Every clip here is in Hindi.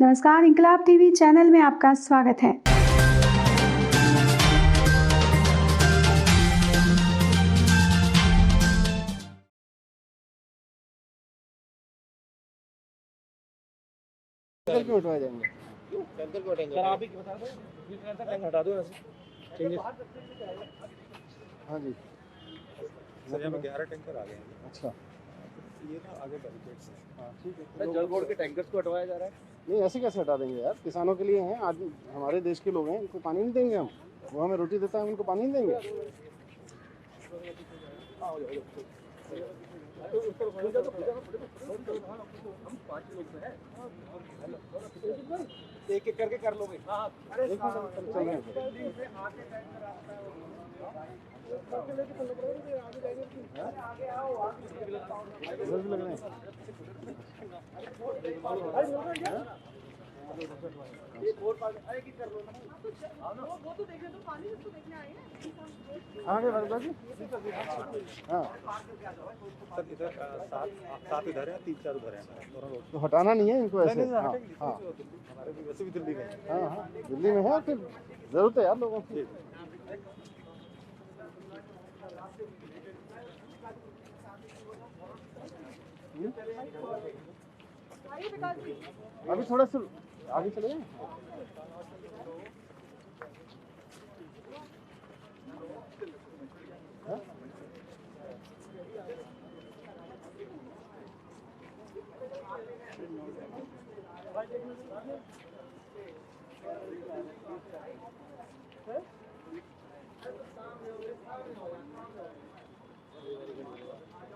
नमस्कार, इंकलाब टीवी चैनल में आपका स्वागत है। क्यों हटवाए जाएंगे? टैंकर को हटाएंगे। सर आप ही बता दो, टैंक हटा दो ऐसे। हाँ जी सर यहाँ पे 11 टैंकर आ गए हैं। अच्छा ये ना आगे बैरिकेड्स हैं। हाँ ठीक है। सर जल बोर्ड के टैंकर्स को हटवाया जा रहा है। नहीं ऐसे कैसे हटा देंगे यार, किसानों के लिए हैं, आज हमारे देश के लोग हैं, इनको पानी नहीं देंगे हम? वो हमें रोटी देता है, उनको पानी नहीं देंगे? एक एक करके कर लोगे। अरे चल रहे हैं इधर भी लग रहे हैं। आगे वर्षा जी। हाँ सर इधर सात इधर है, 3-4 उधर है। तो हटाना नहीं है इनको ऐसे। हाँ हाँ हमारे भी वैसे भी दिल्ली में है। हाँ हाँ दिल्ली में है, फिर जरूरत है यार लोगों की। अभी थोड़ा सा आगे चले जाएं। हाँ?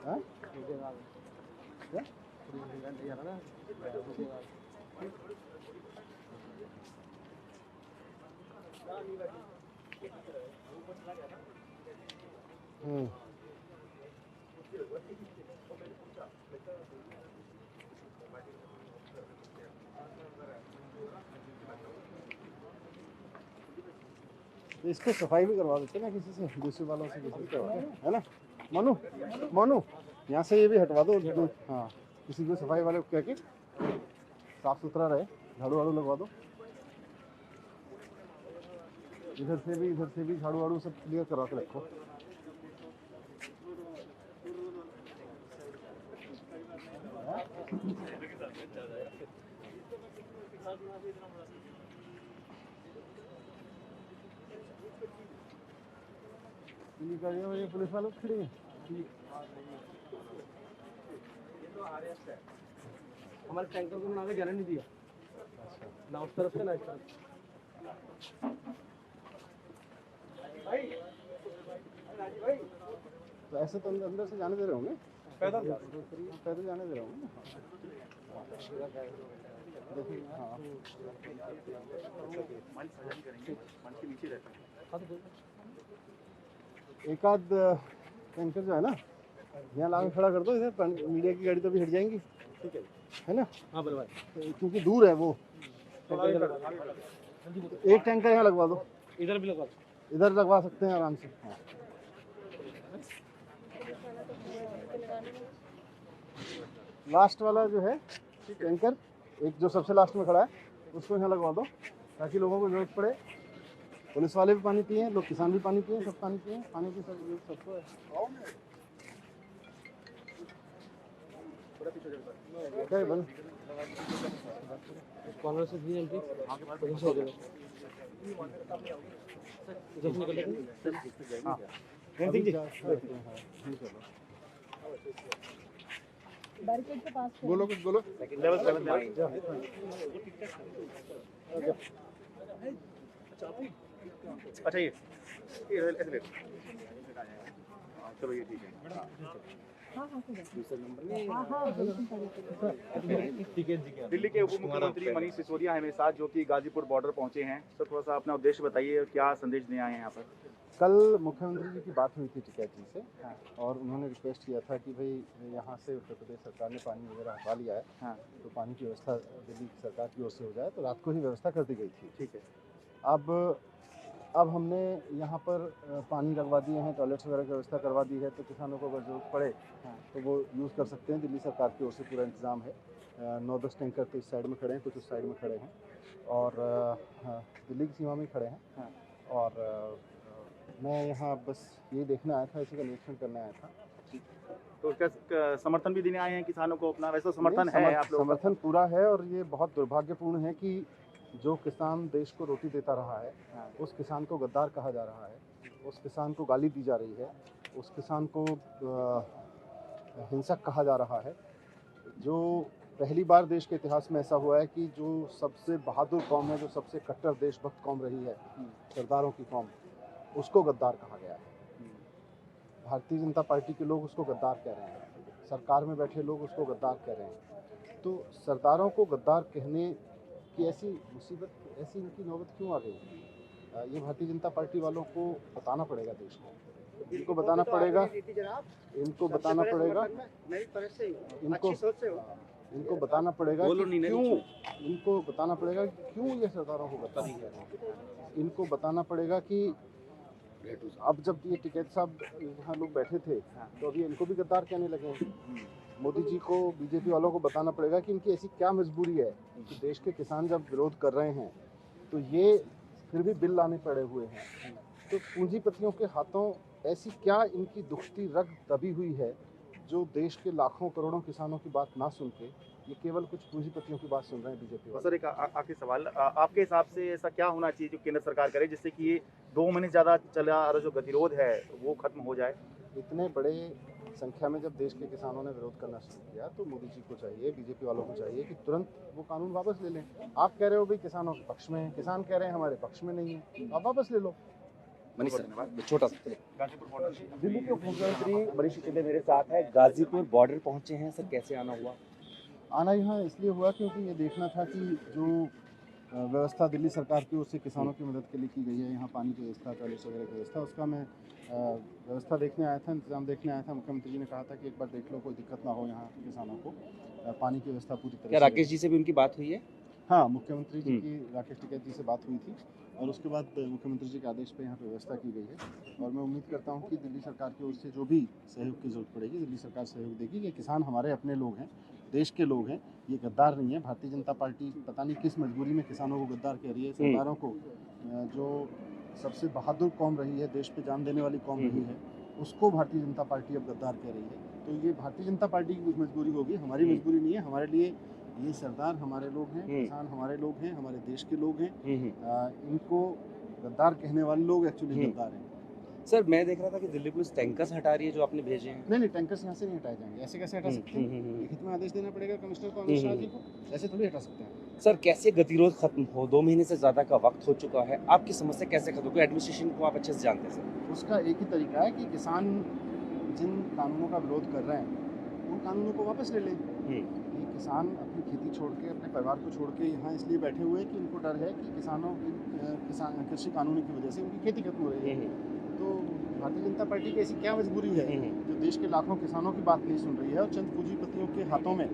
हाँ? क्या? इसको सफाई भी करवा देते ना किसी से, दूसरे वालों से किसी से, है ना? मनु मनु यहाँ से ये भी हटवा दो। हाँ किसी को सफाई वाले को कह के साफ सुथरा रहे, झाड़ू वाड़ू लगवा दो। इधर से भी झाड़ू वाड़ू सब क्लियर करवा के रखो। ये पुलिस वालों खड़ी है। हमारे टैंकर को आगे जाने नहीं दिया। ना उस तरफ से ना इस तरफ। तो ऐसे तो अंदर से जाने दे रहे होंगे, पैदल जाने दे रहे होंगे। देखिए हाँ एक आध टैंकर जो है ना यहाँ ला के खड़ा कर दो, इधर मीडिया की गाड़ी तो भी हट जाएंगी। ठीक है ना? हाँ बलवाई, क्योंकि दूर है वो। एक टैंकर यहाँ लगवा दो, इधर भी लगवा, इधर लगवा सकते हैं आराम से। हाँ लास्ट वाला जो है टैंकर, एक जो सबसे लास्ट में खड़ा है, उसको यहाँ लगवा दो ताकि लोगों को जरूरत पड़े। पुलिस वाले भी पानी पिए, लोग किसान भी पानी पिए, सब पानी पिए। पानी की सब सबको है। क्या है बल कॉर्नर से भी एंट्री वहीं से हो जाएगा। जब निकलेंगे हाँ बैरिकेड के पास बोलो कुछ बोलो। लेवल 7 अच्छा ये ऐसे ले चलो ये ठीक है। दिल्ली के उप मुख्यमंत्री मनीष सिसोदिया है मेरे साथ, जो कि गाजीपुर बॉर्डर पहुंचे हैं। सर थोड़ा सा अपना उद्देश्य बताइए, क्या संदेश देने आए हैं यहाँ पर? कल मुख्यमंत्री जी की बात हुई थी टिकैत जी से। हाँ। और उन्होंने रिक्वेस्ट किया था कि भाई यहाँ से उत्तर प्रदेश सरकार ने पानी वगैरह हटा लिया है। हाँ। तो पानी की व्यवस्था दिल्ली सरकार की ओर से हो जाए, तो रात को ही व्यवस्था कर दी गई थी। ठीक है। अब हमने यहाँ पर पानी लगवा दिए हैं, टॉयलेट्स वगैरह की व्यवस्था करवा दी है, तो किसानों को अगर जरूरत पड़े तो वो यूज़ कर सकते हैं। दिल्ली सरकार की ओर से पूरा इंतज़ाम है। 9-10 टैंकर तो इस साइड में खड़े हैं, कुछ उस साइड में खड़े हैं और दिल्ली की सीमा में खड़े हैं। और मैं यहाँ बस ये देखने आया था, इसी का निरीक्षण करने आया था। तो उसका समर्थन भी देने आए हैं किसानों को अपना? वैसे समर्थन नहीं, है आप लोगों का? समर्थन पूरा है और ये बहुत दुर्भाग्यपूर्ण है कि जो किसान देश को रोटी देता रहा है उस किसान को गद्दार कहा जा रहा है, उस किसान को गाली दी जा रही है, उस किसान को हिंसक कहा जा रहा है। जो पहली बार देश के इतिहास में ऐसा हुआ है कि जो सबसे बहादुर कौम है, जो सबसे कट्टर देशभक्त कौम रही है, सरदारों की कौम, उसको गद्दार कहा गया है। भारतीय जनता पार्टी के लोग उसको गद्दार कह रहे हैं, सरकार में बैठे लोग उसको गद्दार कह रहे हैं। तो सरदारों को गद्दार कहने की ऐसी मुसीबत, ऐसी इनकी नौबत क्यों आ गई? ये भारतीय जनता पार्टी वालों को बताना पड़ेगा, देश को इनको बताना पड़ेगा, इनको बताना पड़ेगा, इनको बताना पड़ेगा कि क्यों, इनको बताना पड़ेगा कि क्यों ये सरदारों को गद्दार कह रहे हैं। इनको बताना पड़ेगा कि अब जब ये टिकैत साहब यहाँ लोग बैठे थे तो अभी इनको भी गद्दार कहने लगे। मोदी जी को, बीजेपी वालों को बताना पड़ेगा कि इनकी ऐसी क्या मजबूरी है कि देश के किसान जब विरोध कर रहे हैं तो ये फिर भी बिल लाने पड़े हुए हैं। तो पूंजीपतियों के हाथों ऐसी क्या इनकी दुखती रग दबी हुई है जो देश के लाखों करोड़ों किसानों की बात ना सुन के ये केवल कुछ पूंजीपतियों की बात सुन रहे हैं बीजेपी वाले। सर एक आखिरी सवाल, आपके हिसाब से ऐसा क्या होना चाहिए जो केंद्र सरकार करे जिससे कि ये 2 महीने ज़्यादा चला आ रहा जो गतिरोध है वो खत्म हो जाए? इतने बड़े संख्या में जब देश के किसानों ने विरोध करना शुरू किया तो मोदी जी को चाहिए, बीजेपी वालों को चाहिए कि तुरंत वो कानून वापस ले लें। आप कह रहे हो भाई किसानों के पक्ष में है, किसान कह रहे हैं हमारे पक्ष में नहीं है, आप वापस ले लो। मनीष सर, छोटा सा गाजीपुर बॉर्डर से दिल्ली के उप मुख्यमंत्री मनीष सिसोदिया मेरे साथ है, गाजीपुर बॉर्डर पहुंचे हैं सर, कैसे आना हुआ? आना यहाँ इसलिए हुआ क्योंकि ये देखना था कि जो व्यवस्था दिल्ली सरकार की ओर से किसानों की मदद के लिए की गई है, यहाँ पानी की व्यवस्था, टॉयलेट्स वगैरह की व्यवस्था, उसका मैं व्यवस्था देखने आया था, इंतजाम देखने आया था। मुख्यमंत्री जी ने कहा था कि एक बार देख लो, कोई दिक्कत ना हो यहाँ किसानों को, पानी की व्यवस्था पूरी तरह क्या से। राकेश जी से भी उनकी बात हुई है? हाँ, मुख्यमंत्री जी की राकेश टिकैत जी से बात हुई थी और उसके बाद मुख्यमंत्री जी के आदेश पे यहाँ पे व्यवस्था की गई है। और मैं उम्मीद करता हूँ कि दिल्ली सरकार की ओर से जो भी सहयोग की जरूरत पड़ेगी, दिल्ली सरकार सहयोग देगी। ये किसान हमारे अपने लोग हैं, देश के लोग हैं, ये गद्दार नहीं है। भारतीय जनता पार्टी पता नहीं किस मजबूरी में किसानों को गद्दार कह रही है। सरदारों को, जो सबसे बहादुर कौम रही है, देश पे जान देने वाली कौम रही है, उसको भारतीय जनता पार्टी अब गद्दार कह रही है। तो ये भारतीय जनता पार्टी की कुछ मजबूरी होगी, हमारी मजबूरी नहीं है। हमारे लिए ये सरदार हमारे लोग हैं, किसान हमारे लोग हैं, हमारे देश के लोग हैं। इनको गद्दार कहने वाले लोग एक्चुअली गद्दार हैं। सर मैं देख रहा था कि दिल्ली पुलिस टैंकर्स हटा रही है जो आपने भेजे हैं। नहीं, टैंकर्स यहाँ से नहीं हटाए जाएंगे। ऐसे कैसे हटा सकते हैं? लिखित में आदेश देना पड़ेगा कमिश्नर को, अमित शाह जी को, ऐसे थोड़ी हटा सकते हैं। सर कैसे गतिरोध खत्म हो? 2 महीने से ज़्यादा का वक्त हो चुका है, आपकी समस्या कैसे खत्म हो? एडमिनिस्ट्रेशन को आप अच्छे से जानते हैं सर। उसका एक ही तरीका है कि किसान जिन कानूनों का विरोध कर रहे हैं उन कानूनों को वापस ले लें। ये किसान अपनी खेती छोड़ के, अपने परिवार को छोड़ के यहाँ इसलिए बैठे हुए हैं कि उनको डर है कि किसान कृषि कानूनों की वजह से उनकी खेती खत्म हो रही है। तो भारतीय जनता पार्टी की ऐसी क्या मजबूरी है जो देश के लाखों किसानों की बात नहीं सुन रही है और चंद पूंजीपतियों के हाथों में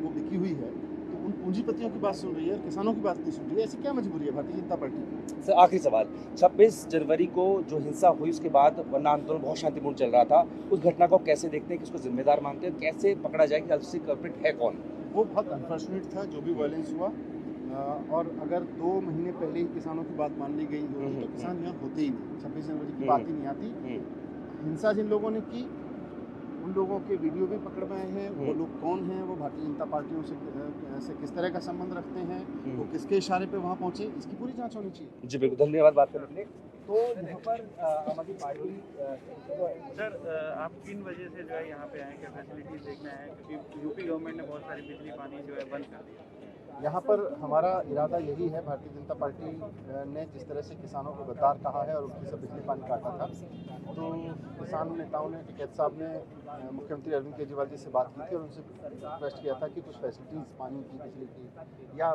वो बिकी हुई है, तो उन पूंजीपतियों की बात सुन रही है और किसानों की बात नहीं सुन रही है? ऐसी क्या मजबूरी है भारतीय जनता पार्टी? सर आखिरी सवाल, 26 जनवरी को जो हिंसा हुई उसके बाद वरना आंदोलन बहुत शांतिपूर्ण चल रहा था, उस घटना को कैसे देखते हैं, किसको जिम्मेदार मानते हैं, कैसे पकड़ा जाए कि असली कल्प्रिट है कौन? वो बहुत अनफॉर्चुनेट था जो भी वायलेंस हुआ। और अगर 2 महीने पहले ही किसानों की बात मान ली गई होती तो किसान यहाँ होते ही नहीं, 26 जनवरी की बात ही नहीं आती। हिंसा जिन लोगों ने की उन लोगों के वीडियो भी पकड़ में आए हैं। वो लोग कौन हैं, वो भारतीय जनता पार्टियों से किस तरह का संबंध रखते हैं, वो किसके इशारे पे वहाँ पहुँचे, इसकी पूरी जांच होनी चाहिए। जी बिल्कुल, धन्यवाद बात करने के लिए। तो यहाँ पर आम आदमी पार्टी सर आप किन वजह से जो है यहाँ पे आए, क्या फैसिलिटीज देखना है? क्योंकि यूपी गवर्नमेंट ने बहुत सारी बिजली पानी जो है बंद कर दिया। यहाँ पर हमारा इरादा यही है, भारतीय जनता पार्टी ने जिस तरह से किसानों को गद्दार कहा है और उनकी सब बिजली पानी काटा था, तो किसान नेताओं ने, टिकैत साहब ने मुख्यमंत्री अरविंद केजरीवाल जी से बात की थी और उनसे रिक्वेस्ट किया था कि कुछ फैसिलिटीज़ पानी की, बिजली की या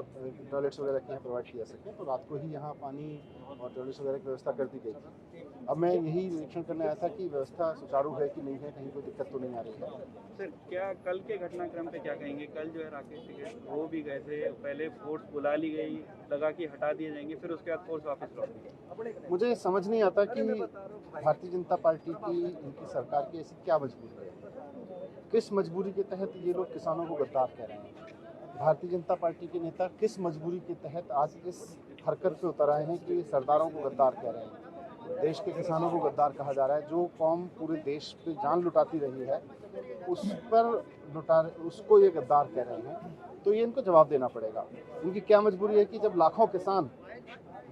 टॉयलेट्स वगैरह की यहाँ प्रोवाइड किया सकें। तो रात को ही यहाँ पानी और टॉयलेट्स वगैरह की व्यवस्था कर दी गई थी। अब मैं यही निरीक्षण करने आया था कि व्यवस्था सुचारू है कि नहीं है, कहीं कोई दिक्कत तो नहीं आ रही है। सर क्या कल के घटनाक्रम पे क्या कहेंगे? कल जो है राकेश टिकैत वो भी गए थे, पहले फोर्स बुला ली गई, लगा कि हटा दिए जाएंगे, फिर उसके बाद फोर्स वापस लौट गई। मुझे समझ नहीं आता कि भारतीय जनता पार्टी की, इनकी सरकार की ऐसी क्या मजबूरी है, किस मजबूरी के तहत ये लोग किसानों को गद्दार कह रहे हैं। भारतीय जनता पार्टी के नेता किस मजबूरी के तहत आज इस हरकत पे उतर आए हैं कि ये सरदारों को गद्दार कह रहे हैं। देश के किसानों को गद्दार कहा जा रहा है। जो कौम पूरे देश पे जान लुटाती रही है उसको ये गद्दार कह रहे हैं, तो ये इनको जवाब देना पड़ेगा। इनकी क्या मजबूरी है कि जब लाखों किसान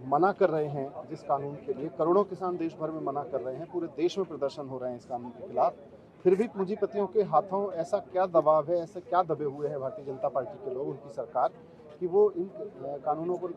मना कर रहे हैं जिस कानून के लिए, करोड़ों किसान देश भर में मना कर रहे हैं, पूरे देश में प्रदर्शन हो रहे हैं इस कानून के खिलाफ, फिर भी पूंजीपतियों के हाथों ऐसा क्या दबाव है, ऐसे क्या दबे हुए हैं भारतीय जनता पार्टी के लोग, उनकी सरकार, कि वो इन कानूनों को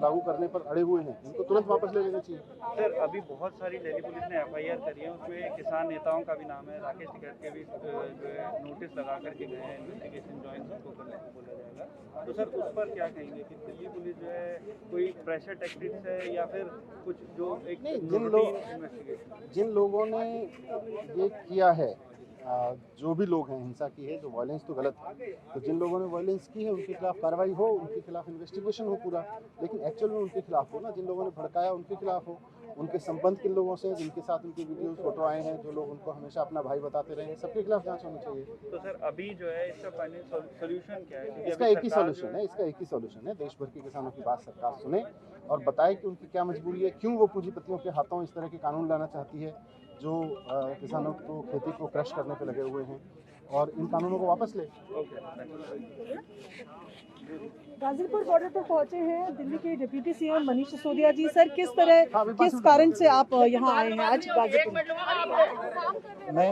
लागू करने पर अड़े हुए हैं। इनको तुरंत वापस ले लेना चाहिए। सर अभी बहुत सारी दिल्ली पुलिस ने FIR करी है, उसमें किसान नेताओं का भी नाम है, राकेश टिकैत के भी जो है नोटिस लगा करके गए हैं, इन्वेस्टिगेशन ज्वाइन सबको करने को बोला जाएगा। तो सर उस पर क्या कहेंगे कि दिल्ली पुलिस जो है कोई प्रेशर टैक्टिक्स है या फिर कुछ जो एक इन्वेस्टिगेशन? जिन लोगों ने ये किया है, जो भी लोग हैं, हिंसा की है, जो वायलेंस तो गलत है, तो जिन लोगों ने वायलेंस की है उनके खिलाफ कार्रवाई हो, उनके खिलाफ इन्वेस्टिगेशन हो पूरा, लेकिन एक्चुअल में उनके खिलाफ हो ना, जिन लोगों ने भड़काया उनके खिलाफ हो, उनके संबंध किन लोगों से, जिनके साथ उनके वीडियोस फोटो आए हैं, जो लोग उनको हमेशा अपना भाई बताते रहे हैं, सबके खिलाफ जांच होनी चाहिए। तो सर अभी जो है इसका फाइनल सोल्यूशन क्या है? इसका एक ही सॉल्यूशन है, देश भर के किसानों की बात सरकार सुने और बताए कि उनकी क्या मजबूरी है, क्यों वो पूंजीपतियों के हाथों इस तरह के कानून लाना चाहती है जो किसानों को, खेती को क्रश करने पे लगे हुए हैं, और इन कानूनों को वापस ले। गाजीपुर बॉर्डर पर पहुंचे हैं दिल्ली के डिप्टी सीएम मनीष सिसोदिया जी। सर किस कारण से आप यहाँ आए हैं आज गाजीपुर? मैं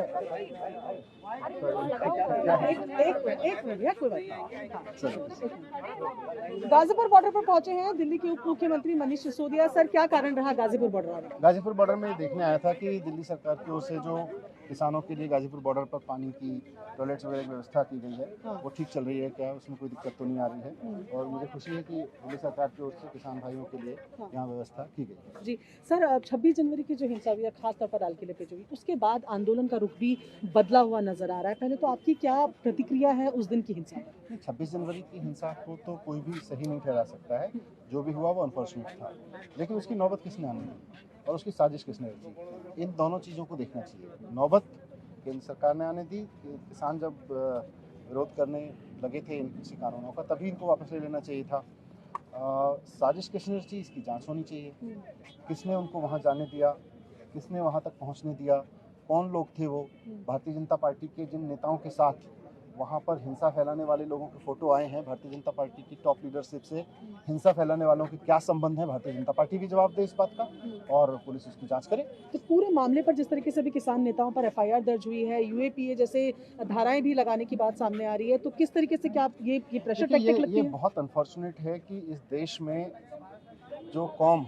एक मिनट कोई बात नहीं। गाजीपुर बॉर्डर पर पहुंचे हैं दिल्ली के उप मुख्यमंत्री मनीष सिसोदिया। सर क्या कारण रहा गाजीपुर बॉर्डर आने? गाजीपुर बॉर्डर में देखने आया था कि दिल्ली सरकार की ओर से जो किसानों के लिए गाजीपुर बॉर्डर पर पानी की, टॉयलेट्स वगैरह की व्यवस्था की गई है वो ठीक चल रही है क्या, उसमें कोई दिक्कत तो नहीं आ रही है, और मुझे खुशी है कि दिल्ली सरकार की ओर से किसान भाइयों के लिए यहाँ व्यवस्था की गई। जी सर, 26 जनवरी की जो हिंसा हुई है खासतौर पर लाल किले पे जो हुई, उसके बाद आंदोलन का रुख भी बदला हुआ नजर आ रहा है। पहले तो आपकी क्या प्रतिक्रिया है उस दिन की हिंसा पर? 26 जनवरी की हिंसा को तो कोई भी सही नहीं ठहरा सकता है। जो भी हुआ वो अनफॉर्चुनेट था, लेकिन उसकी नौबत किसने आनी है और उसकी साजिश किसने रची, इन दोनों चीज़ों को देखना चाहिए। नौबत केंद्र सरकार ने आने दी, किसान जब विरोध करने लगे थे इन कृषि कानूनों का, तभी इनको वापस ले लेना चाहिए था। साजिश किसने रची, इसकी जांच होनी चाहिए। किसने उनको वहाँ जाने दिया, किसने वहाँ तक पहुँचने दिया, कौन लोग थे वो? भारतीय जनता पार्टी के जिन नेताओं के साथ वहाँ पर हिंसा फैलाने वाले लोगों के फोटो आए हैं, भारतीय जनता पार्टी की टॉप लीडरशिप से हिंसा फैलाने वालों के क्या संबंध है, भारतीय जनता पार्टी भी जवाब दे इस बात का और पुलिस उसकी जांच करे। तो पूरे मामले पर जिस तरीके से भी किसान नेताओं पर FIR दर्ज हुई है, UAPA जैसे धाराएं भी लगाने की बात सामने आ रही है, तो किस तरीके से क्या ये प्रेशर टैक्टिक लगती है? ये बहुत अनफॉर्चुनेट है कि इस देश में जो कौम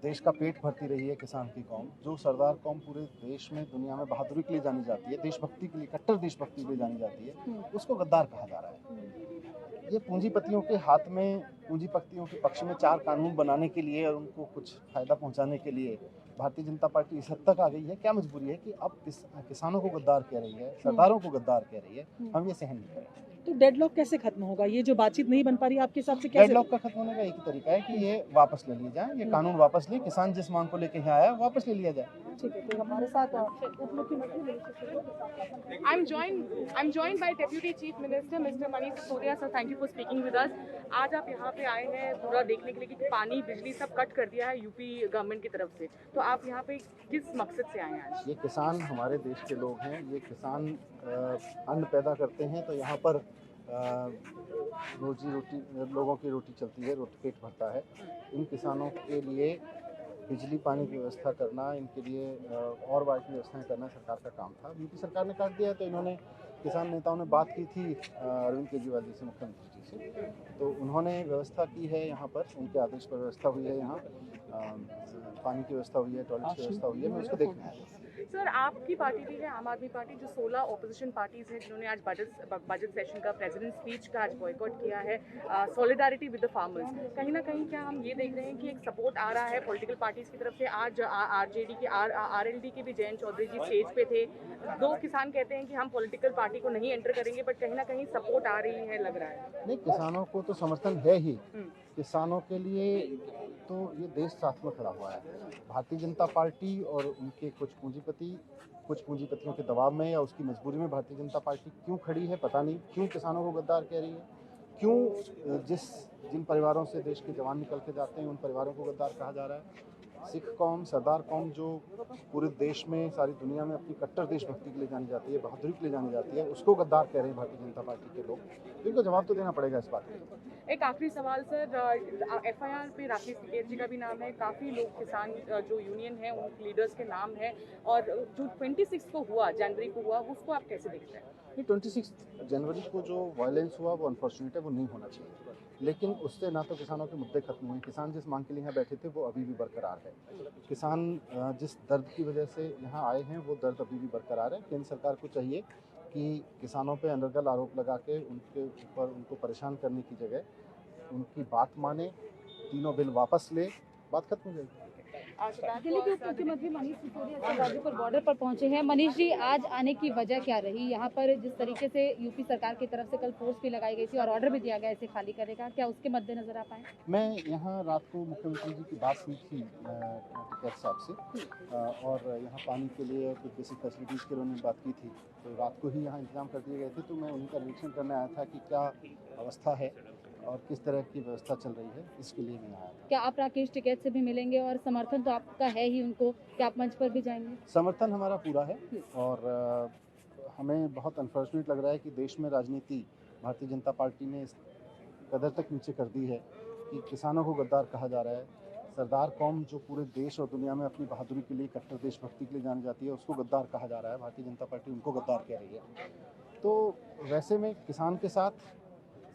देश का पेट भरती रही है, किसान की कौम, जो सरदार कौम पूरे देश में, दुनिया में बहादुरी के लिए जानी जाती है, देशभक्ति के लिए, कट्टर देशभक्ति के लिए जानी जाती है, उसको गद्दार कहा जा रहा है। ये पूंजीपतियों के हाथ में, पूंजीपतियों के पक्ष में 4 कानून बनाने के लिए और उनको कुछ फायदा पहुंचाने के लिए भारतीय जनता पार्टी इस हद तक आ गई है। क्या मजबूरी है कि अब किसानों को गद्दार कह रही है, सरदारों को गद्दार कह रही है, हम ये सहन नहीं करें। तो डेडलॉक कैसे खत्म होगा? ये जो बातचत नहीं बन पा रही है आपके हिसाब से कैसे? डेडलॉक का खत्म होने का एक ही तरीका है कि ये वापस ले लिए जाए, ये कानून वापस ले, किसान जिस मांग को लेके यहाँ आया वापस ले लिया जाए। ठीक है, तो हमारे साथ उप मुख्यमंत्री I'm joined by Deputy Chief Minister Mr. Manish Sisodia. Sir, thank you for speaking with us. आज आप यहाँ पे आए हैं पूरा देखने के लिए कि पानी, बिजली सब कट कर दिया है यूपी गवर्नमेंट की तरफ से, तो आप यहाँ पे किस मकसद से आए हैं आज? ये किसान हमारे देश के लोग हैं, ये किसान अन्न पैदा करते हैं, तो यहाँ पर रोजी रोटी, लोगों की रोटी चलती है, रोटी पेट भरता है। इन किसानों के लिए बिजली पानी की व्यवस्था करना, इनके लिए और बाकी व्यवस्थाएं करना सरकार का काम था। यूपी सरकार ने काट दिया, तो इन्होंने, किसान नेताओं ने बात की थी अरविंद केजरीवाल जी से, मुख्यमंत्री जी से, तो उन्होंने व्यवस्था की है यहाँ पर, उनके आदेश पर व्यवस्था हुई है, यहाँ पानी की व्यवस्था हुई है, टॉयलेट की व्यवस्था हुई है, मैं उसको देखने आया। सर, आपकी पार्टी भी है आम आदमी पार्टी, जो 16 ऑपोजिशन पार्टीज हैं जिन्होंने आज बजट सेशन का, प्रेसिडेंट स्पीच का आज बॉयकॉट किया है, सॉलिडारिटी विद द फार्मर्स। कहीं ना कहीं क्या हम ये देख रहे हैं कि एक सपोर्ट आ रहा है पॉलिटिकल पार्टीज की तरफ से? आज RJD के RLD के भी जयंत चौधरी जी स्टेज पे थे। 2 किसान कहते हैं कि हम पॉलिटिकल पार्टी को नहीं एंटर करेंगे, बट कहीं ना कहीं सपोर्ट आ रही है, लग रहा है। नहीं, किसानों को तो समर्थन है ही। किसानों के लिए तो ये देश साथ में खड़ा हुआ है। भारतीय जनता पार्टी और उनके कुछ पूंजीपतियों के दबाव में या उसकी मजबूरी में भारतीय जनता पार्टी क्यों खड़ी है पता नहीं, क्यों किसानों को गद्दार कह रही है, क्यों जिन परिवारों से देश के जवान निकल के जाते हैं उन परिवारों को गद्दार कहा जा रहा है। सिख कौम, सरदार कौम जो पूरे देश में, सारी दुनिया में अपनी कट्टर देशभक्ति के लिए जानी जाती है, बहादुरी के लिए जानी जाती है, उसको गद्दार कह रहे हैं भारतीय जनता पार्टी के लोग। इनको जवाब तो देना पड़ेगा इस बात का। एक आखिरी सवाल सर, एफआईआर पे राकेश टिकैत जी का भी नाम है, काफ़ी लोग किसान जो यूनियन है उन लीडर्स के नाम है, और जो 26 को हुआ, जनवरी को हुआ, उसको आप कैसे देखते हैं? 26 जनवरी को जो वायलेंस हुआ वो अनफॉर्चुनेट है, वो नहीं होना चाहिए, लेकिन उससे ना तो किसानों के मुद्दे खत्म हुए। किसान जिस मांग के लिए यहाँ बैठे थे वो अभी भी बरकरार है। किसान जिस दर्द की वजह से यहाँ आए हैं वो दर्द अभी भी बरकरार है। केंद्र सरकार को चाहिए कि किसानों पे अनर्गल आरोप लगा के उनके ऊपर उनको परेशान करने की जगह उनकी बात माने, तीनों बिल वापस ले, बात खत्म हो जाएगी। दिल्ली के उप मुख्यमंत्री मनीष सिसोदिया आज गाजीपुर बॉर्डर पर पहुंचे हैं। मनीष जी, आज आने की वजह क्या रही? यहाँ पर जिस तरीके से यूपी सरकार की तरफ से कल फोर्स भी लगाई गई थी और ऑर्डर भी दिया गया इसे खाली करने का, क्या उसके मद्देनजर आप आए? मैं यहाँ रात को मुख्यमंत्री जी की बात हुई थी टिकैत साहब से, और यहाँ पानी के लिए कुछ बेसिक फैसिलिटीज़ के लिए उन्होंने बात की थी, तो रात को ही यहाँ इंतजाम कर दिए गए थे। तो मैं उन्हीं का निरीक्षण करने आया था कि क्या अवस्था है और किस तरह की व्यवस्था चल रही है, इसके लिए मैं आया था। क्या आप राकेश टिकैत से भी मिलेंगे? और समर्थन तो आपका है ही उनको, क्या आप मंच पर भी जाएंगे? समर्थन हमारा पूरा है, और हमें बहुत अनफॉर्चुनेट लग रहा है कि देश में राजनीति भारतीय जनता पार्टी ने इस कदर तक नीचे कर दी है कि किसानों को गद्दार कहा जा रहा है। सरदार कौम जो पूरे देश और दुनिया में अपनी बहादुरी के लिए, कट्टर देशभक्ति के लिए जानी जाती है, उसको गद्दार कहा जा रहा है। भारतीय जनता पार्टी उनको गद्दार कह रही है। तो वैसे में किसान के साथ,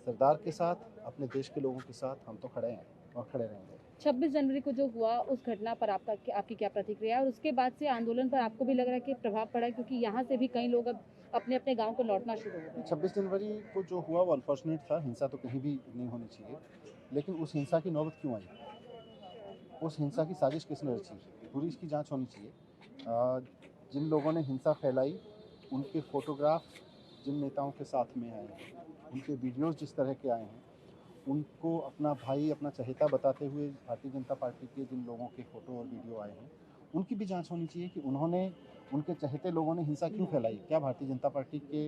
सरदार के साथ, अपने देश के लोगों के साथ हम तो खड़े हैं और खड़े रहेंगे। 26 जनवरी को जो हुआ उस घटना पर आपकी क्या प्रतिक्रिया है? और उसके बाद से आंदोलन पर आपको भी लग रहा है कि प्रभाव पड़ा है, क्योंकि यहाँ से भी कई लोग अब अपने अपने गांव को लौटना शुरू हो गए? 26 जनवरी को जो हुआ वो अनफॉर्चुनेट था। हिंसा तो कहीं भी नहीं होनी चाहिए, लेकिन उस हिंसा की नौबत क्यों आई, उस हिंसा की साजिश किसने रची, पूरी इसकी जांच होनी चाहिए। जिन लोगों ने हिंसा फैलाई उनके फोटोग्राफ जिन नेताओं के साथ में आए हैं, उनके वीडियोस जिस तरह के आए हैं, उनको अपना भाई, अपना चहेता बताते हुए भारतीय जनता पार्टी के जिन लोगों के फोटो और वीडियो आए हैं, उनकी भी जांच होनी चाहिए कि उन्होंने, उनके चहेते लोगों ने हिंसा क्यों फैलाई। क्या भारतीय जनता पार्टी के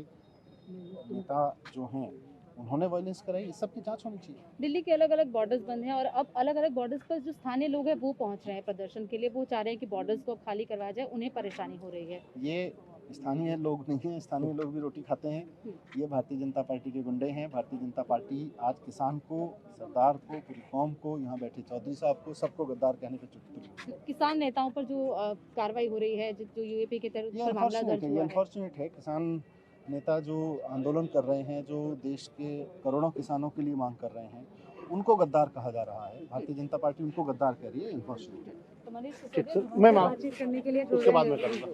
नेता जो हैं उन्होंने वायलेंस कराई? इस सब की जांच होनी चाहिए। दिल्ली के अलग अलग बॉर्डर्स बंद हैं और अब अलग अलग बॉर्डर्स पर जो स्थानीय लोग हैं वो पहुंच रहे हैं प्रदर्शन के लिए। वो चाह रहे हैं कि बॉर्डर्स को खाली करवाया जाए, उन्हें परेशानी हो रही है। ये स्थानीय लोग नहीं हैं, स्थानीय लोग भी रोटी खाते हैं। ये भारतीय जनता पार्टी के गुंडे हैं। भारतीय जनता पार्टी आज किसान को, सरदार को, पूरी कौम को, यहाँ बैठे चौधरी साहब को, सबको गद्दार कहने पे चुप। किसान नेताओं पर जो कार्रवाई हो रही है, जो यूएपी के तरफ ये मामला दर्ज हुआ है, अनफॉर्चुनेट है। किसान नेता जो आंदोलन कर रहे हैं, जो देश के करोड़ों किसानों के लिए मांग कर रहे हैं, उनको गद्दार कहा जा रहा है। भारतीय जनता पार्टी उनको गद्दार कह रही है, अनफॉर्चुनेट है। तो मनीष ठीक सिसोदिया सर, मैं बातचीत करने के लिए उसके बाद में करूँगा।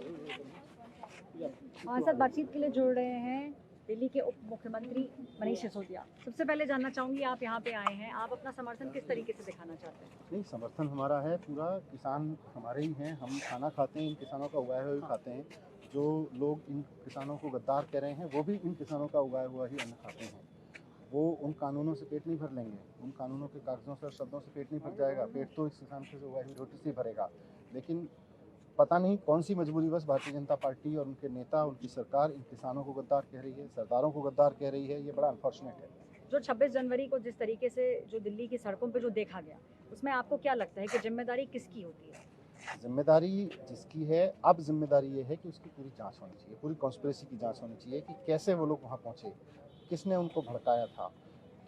हमारे साथ बातचीत के लिए जुड़ रहे हैं दिल्ली के उप मुख्यमंत्री मनीष सिसोदिया। सबसे पहले जानना चाहूंगी, आप यहाँ पे आए हैं, आप अपना समर्थन किस तरीके से दिखाना चाहते हैं? नहीं, समर्थन हमारा है पूरा। किसान हमारे ही हैं, हम खाना खाते हैं, इन किसानों का उगाया हुआ ही खाते हैं। जो लोग इन किसानों को गद्दार कह रहे हैं वो भी इन किसानों का उगाया हुआ ही अन्न खाते हैं। वो उन कानूनों से पेट नहीं भर लेंगे, उन कानूनों के कागजों से और शब्दों से पेट नहीं भर जाएगा। पेट तो इस किसान से उगाई हुई रोटी से भरेगा। लेकिन पता नहीं कौन सी मजबूरी बस भारतीय जनता पार्टी और उनके नेता, उनकी सरकार इन किसानों को गद्दार कह रही है, सरदारों को गद्दार कह रही है। ये बड़ा अनफॉर्चुनेट है। जो 26 जनवरी को जिस तरीके से जो दिल्ली की सड़कों पे जो देखा गया, उसमें आपको क्या लगता है कि जिम्मेदारी किसकी होती है? जिम्मेदारी जिसकी है, अब जिम्मेदारी ये है कि उसकी पूरी जांच होनी चाहिए, पूरी कॉन्स्पिरेसी की जांच होनी चाहिए कि कैसे वो लोग वहाँ पहुँचे, किसने उनको भड़काया था,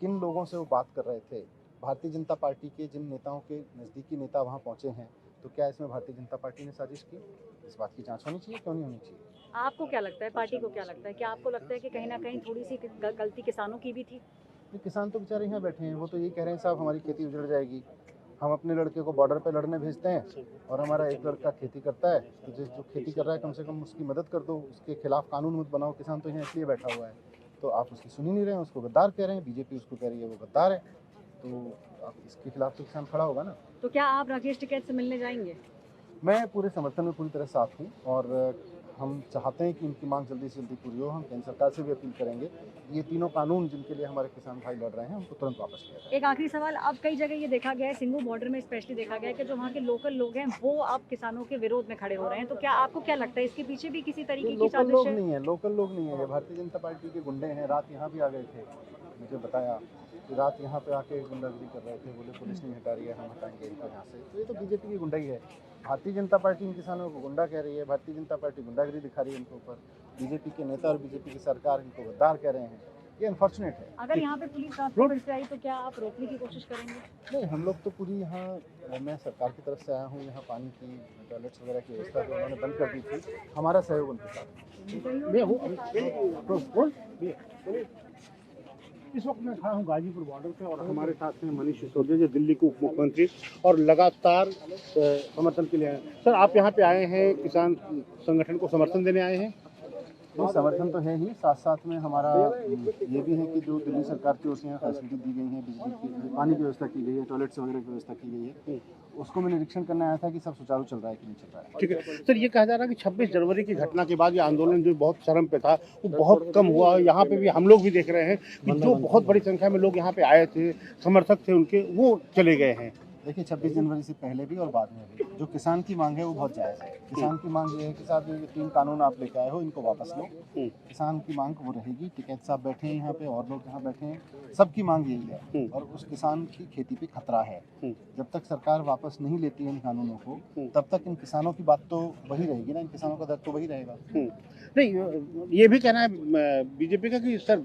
किन लोगों से वो बात कर रहे थे। भारतीय जनता पार्टी के जिन नेताओं के नज़दीकी नेता वहाँ पहुँचे हैं, तो क्या इसमें भारतीय जनता पार्टी ने साजिश की? इस बात की जांच होनी चाहिए, क्यों नहीं होनी चाहिए। आपको क्या लगता है, पार्टी को क्या लगता है, क्या आपको लगता है कि कहीं ना कहीं थोड़ी सी गलती किसानों की भी थी? ये किसान तो बेचारे यहाँ बैठे हैं, वो तो यही कह रहे हैं साहब हमारी खेती उजड़ जाएगी। हम अपने लड़के को बॉर्डर पे लड़ने भेजते हैं और हमारा एक लड़का खेती करता है, तो जो खेती कर रहा है कम से कम उसकी मदद कर दो, उसके खिलाफ कानून मत बनाओ। किसान तो यहाँ इसलिए बैठा हुआ है, तो आप उसकी सुनी नहीं रहे हैं, उसको गद्दार कह रहे हैं। बीजेपी उसको कह रही है वो गद्दार है, तो आप इसके खिलाफ तो किसान खड़ा होगा ना। तो क्या आप राकेश टिकैत से मिलने जाएंगे? मैं पूरे समर्थन में पूरी तरह साथ हूँ और हम चाहते हैं कि इनकी मांग जल्दी से जल्दी पूरी हो। हम केंद्र सरकार से भी अपील करेंगे ये तीनों कानून जिनके लिए हमारे किसान भाई लड़ रहे हैं उनको तुरंत वापस लिया जाए। एक आखिरी सवाल, अब कई जगह ये देखा गया है, सिंघू बॉर्डर में स्पेशली देखा गया है कि जो वहाँ के लोकल लोग हैं वो अब किसानों के विरोध में खड़े हो रहे हैं, तो क्या आपको क्या लगता है इसके पीछे भी किसी तरीके की लोकल लोग साजिश है? नहीं है, लोकल लोग नहीं है, ये भारतीय जनता पार्टी के गुंडे हैं। रात यहाँ भी आ गए थे, मुझे बताया कि रात यहाँ पे आके गुंडागिरी कर रहे थे, बोले पुलिस नहीं हटा रही है, हम हटाएंगे इनको यहाँ से। तो ये तो बीजेपी की गुंडाई है। भारतीय जनता पार्टी इन किसानों को गुंडा कह रही है, भारतीय जनता पार्टी गुंडागिरी दिखा रही है इनके ऊपर। बीजेपी के नेता और बीजेपी की सरकार इनको गद्दार कह रहे हैं, ये अनफॉर्चुनेट है। अगर यहाँ पे पुलिस रात को फिर से आई तो क्या आप रोकने की कोशिश करेंगे? नहीं, हम लोग तो पूरी यहाँ, मैं सरकार की तरफ से आया हूँ, यहाँ पानी की टॉयलेट्स वगैरह की व्यवस्था जो उन्होंने बंद कर दी थी, हमारा सहयोग उनके साथ। इस वक्त मैं खड़ा हूँ गाजीपुर बॉर्डर पे और हमारे साथ हैं मनीष सिसोदिया जो दिल्ली के उप मुख्यमंत्री और लगातार समर्थन के लिए आए हैं। सर, आप यहाँ पे आए हैं किसान संगठन को समर्थन देने आए हैं? नहीं, समर्थन तो है ही, साथ साथ में हमारा ये भी है कि जो दिल्ली सरकार की ओर से यहाँ फैसिलिटी दी गई है, बिजली की, पानी की व्यवस्था की गई है, टॉयलेट्स वगैरह की व्यवस्था की गई है, उसको मैं निरीक्षण करने आया था कि सब सुचारू चल रहा है कि नहीं चल रहा है। ठीक है सर, ये कहा जा रहा है कि 26 जनवरी की घटना के बाद ये आंदोलन जो बहुत चरम पे था वो बहुत कम हुआ। यहाँ पे भी हम लोग भी देख रहे हैं कि जो बहुत बड़ी संख्या में लोग यहाँ पे आए थे, समर्थक थे उनके, वो चले गए हैं। देखिए, 26 जनवरी से पहले भी और बाद में भी जो किसान की मांग है वो बहुत जायज़ है। किसान की मांग ये है कि साहब ये 3 कानून आप लेके आए हो, इनको वापस लो। किसान की मांग वो रहेगी। टिकैत साहब बैठे हैं यहाँ पे और लोग यहाँ बैठे हैं, सबकी मांग यही है। और उस किसान की खेती पे खतरा है। जब तक सरकार वापस नहीं लेती है इन कानूनों को, तब तक इन किसानों की बात तो वही रहेगी ना, इन किसानों का दर्द तो वही रहेगा। नहीं, ये भी कहना है बीजेपी का कि सर